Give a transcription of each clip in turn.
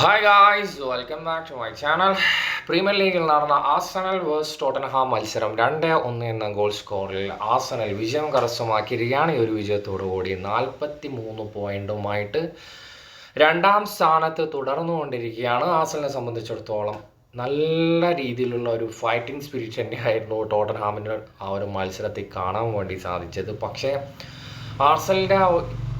Hi guys, welcome back to my channel. Premier ലീഗിൽ നടന്ന Arsenal versus Tottenham മത്സരം 2-1 എന്ന ഗോൾ സ്കോറിൽ ആർസണൽ വിജയം കരസ്ഥമാക്കിയിരിക്കുകയാണ്. ഈ ഒരു വിജയത്തോടു കൂടി 43 പോയിന്റുമായിട്ട് രണ്ടാം സ്ഥാനത്ത് തുടർന്നുകൊണ്ടിരിക്കുകയാണ്. ആർസണലിനെ സംബന്ധിച്ചിടത്തോളം നല്ല രീതിയിലുള്ള ഒരു ഫൈറ്റിംഗ് സ്പിരിറ്റ് തന്നെയായിരുന്നു ടോട്ടൻഹാമിൻ്റെ ആ ഒരു മത്സരത്തിൽ കാണാൻ വേണ്ടി സാധിച്ചത്. പക്ഷേ ആർസണലിൻ്റെ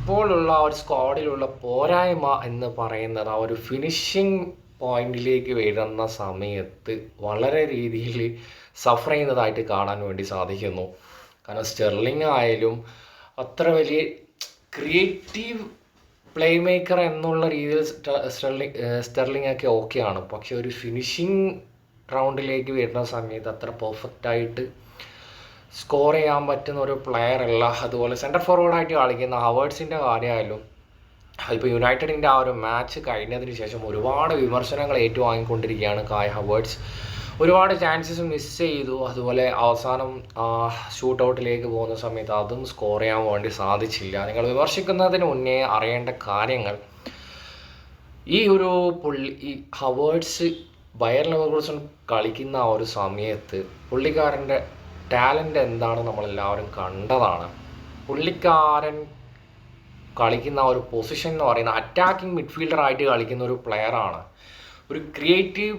ഇപ്പോഴുള്ള ഒരു സ്ക്വാഡിലുള്ള പോരായ്മ എന്ന് പറയുന്നത് ആ ഒരു ഫിനിഷിംഗ് പോയിന്റിലേക്ക് വരുന്ന സമയത്ത് വളരെ രീതിയിൽ സഫർ ചെയ്യുന്നതായിട്ട് കാണാൻ വേണ്ടി സാധിക്കുന്നു. കാരണം സ്റ്റെർലിംഗ് ആയാലും അത്ര വലിയ ക്രിയേറ്റീവ് പ്ലേ മേക്കർ എന്നുള്ള രീതിയിൽ സ്റ്റെർലിംഗ് ഒക്കെ ഓക്കെയാണ്. പക്ഷെ ഒരു ഫിനിഷിംഗ് റൗണ്ടിലേക്ക് വരുന്ന സമയത്ത് അത്ര പെർഫെക്റ്റായിട്ട് സ്കോർ ചെയ്യാൻ പറ്റുന്ന ഒരു പ്ലെയർ അല്ല. അതുപോലെ സെൻറ്റർ ഫോർവേഡായിട്ട് കളിക്കുന്ന ഹവേർട്സിൻ്റെ കാര്യമായാലും ഇപ്പോൾ യുണൈറ്റഡിൻ്റെ ആ ഒരു മാച്ച് കഴിഞ്ഞതിന് ശേഷം ഒരുപാട് വിമർശനങ്ങൾ ഏറ്റുവാങ്ങിക്കൊണ്ടിരിക്കുകയാണ് കായ് ഹവേർട്സ്. ഒരുപാട് ചാൻസസ് മിസ് ചെയ്തു. അതുപോലെ അവസാനം ഷൂട്ട് ഔട്ടിലേക്ക് പോകുന്ന സമയത്ത് അതും സ്കോർ ചെയ്യാൻ വേണ്ടി സാധിച്ചില്ല. നിങ്ങൾ വിമർശിക്കുന്നതിന് മുന്നേ അറിയേണ്ട കാര്യങ്ങൾ, ഈ ഹവേർട്സ് ബയർ ലെവർകൂസൻ കളിക്കുന്ന ആ ഒരു സമയത്ത് പുള്ളിക്കാരൻ്റെ ടാലൻ്റ് എന്താണ് നമ്മളെല്ലാവരും കണ്ടതാണ്. പുള്ളിക്കാരൻ കളിക്കുന്ന ഒരു പൊസിഷൻ എന്ന് പറയുന്ന അറ്റാക്കിംഗ് മിഡ്ഫീൽഡറായിട്ട് കളിക്കുന്ന ഒരു പ്ലെയറാണ്. ഒരു ക്രിയേറ്റീവ്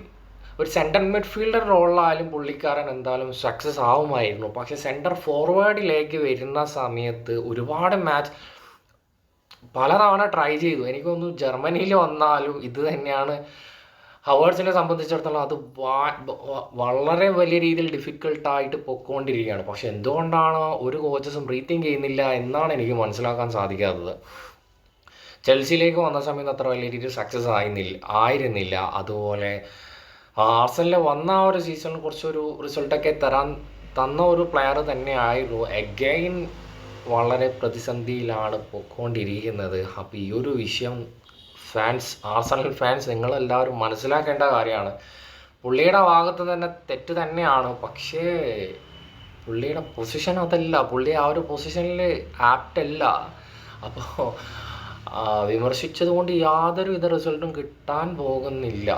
ഒരു സെൻറ്റർ മിഡ്ഫീൽഡർ റോളിലായാലും പുള്ളിക്കാരൻ എന്തായാലും സക്സസ് ആവുമായിരുന്നു. പക്ഷേ സെൻറ്റർ ഫോർവേഡിലേക്ക് വരുന്ന സമയത്ത് ഒരുപാട് മാച്ച് പലതവണ ട്രൈ ചെയ്തു. എനിക്ക് തോന്നുന്നു ജർമ്മനിയിൽ വന്നാലും ഇത് തന്നെയാണ് ഹവേർട്സിനെ സംബന്ധിച്ചിടത്തോളം. അത് വളരെ വലിയ രീതിയിൽ ഡിഫിക്കൽട്ടായിട്ട് പൊയ്ക്കൊണ്ടിരിക്കുകയാണ്. പക്ഷെ എന്തുകൊണ്ടാണ് ഒരു കോച്ചസും റീത്തിങ്ക് ചെയ്യുന്നില്ല എന്നാണ് എനിക്ക് മനസ്സിലാക്കാൻ സാധിക്കാത്തത്. ചെൽസിയിലേക്ക് വന്ന സമയത്ത് അത്ര വലിയ രീതിയിൽ സക്സസ് ആയിരുന്നില്ല. അതുപോലെ ആർസണലിൽ വന്ന ആ ഒരു സീസണിൽ കുറച്ചൊരു റിസൾട്ടൊക്കെ തന്ന ഒരു പ്ലെയർ തന്നെയായിരുന്നു. എഗെയിൻ വളരെ പ്രതിസന്ധിയിലാണ് പൊയ്ക്കൊണ്ടിരിക്കുന്നത്. അപ്പോൾ ഈ ഒരു വിഷയം ആർസണൽ ഫാൻസ് നിങ്ങളെല്ലാവരും മനസ്സിലാക്കേണ്ട കാര്യമാണ്. പുള്ളിയുടെ ഭാഗത്ത് തന്നെ തെറ്റ് തന്നെയാണ്. പക്ഷേ പുള്ളിയുടെ പൊസിഷൻ അതല്ല, പുള്ളി ആ ഒരു പൊസിഷനിൽ ആപ്റ്റല്ല. അപ്പോൾ വിമർശിച്ചത് കൊണ്ട് യാതൊരു റിസൾട്ടും കിട്ടാൻ പോകുന്നില്ല.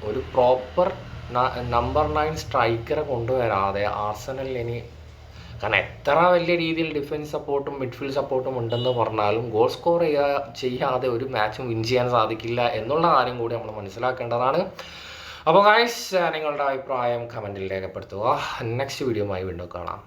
ഒരു പ്രോപ്പർ നമ്പർ 9 സ്ട്രൈക്കറെ കൊണ്ടുവരാതെ ആർസണലിൽ ഇനി, കാരണം എത്ര വലിയ രീതിയിൽ ഡിഫൻസ് സപ്പോർട്ടും മിഡ്ഫീൽഡ് സപ്പോർട്ടും ഉണ്ടെന്ന് പറഞ്ഞാലും ഗോൾ സ്കോർ ചെയ്യാതെ ഒരു മാച്ചും വിൻ ചെയ്യാൻ സാധിക്കില്ല എന്നുള്ള കാര്യം കൂടി നമ്മൾ മനസ്സിലാക്കേണ്ടതാണ്. അപ്പോൾ ഗൈസ്, നിങ്ങളുടെ അഭിപ്രായം കമൻറ്റിൽ രേഖപ്പെടുത്തുക. നെക്സ്റ്റ് വീഡിയോയുമായി വീണ്ടും കാണാം.